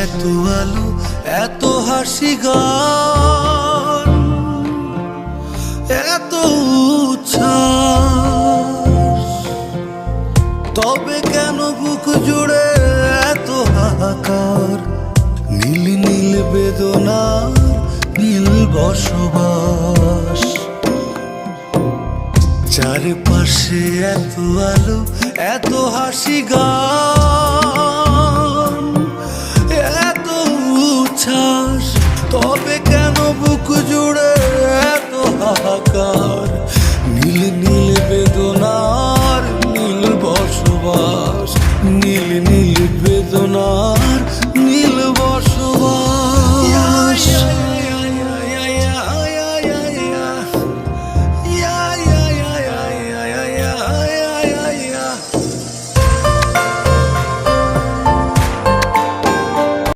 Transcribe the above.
এত আলো এত হাসি গান এত উচ্ছ্বাস, তবে কেন বুক জুড়ে এত হাহাকার? নীল নীল বেদনার নীল বসবাস, চারপাশে এত আলো এত হাসি গান এত উচ্ছ্বাস, তবে কেন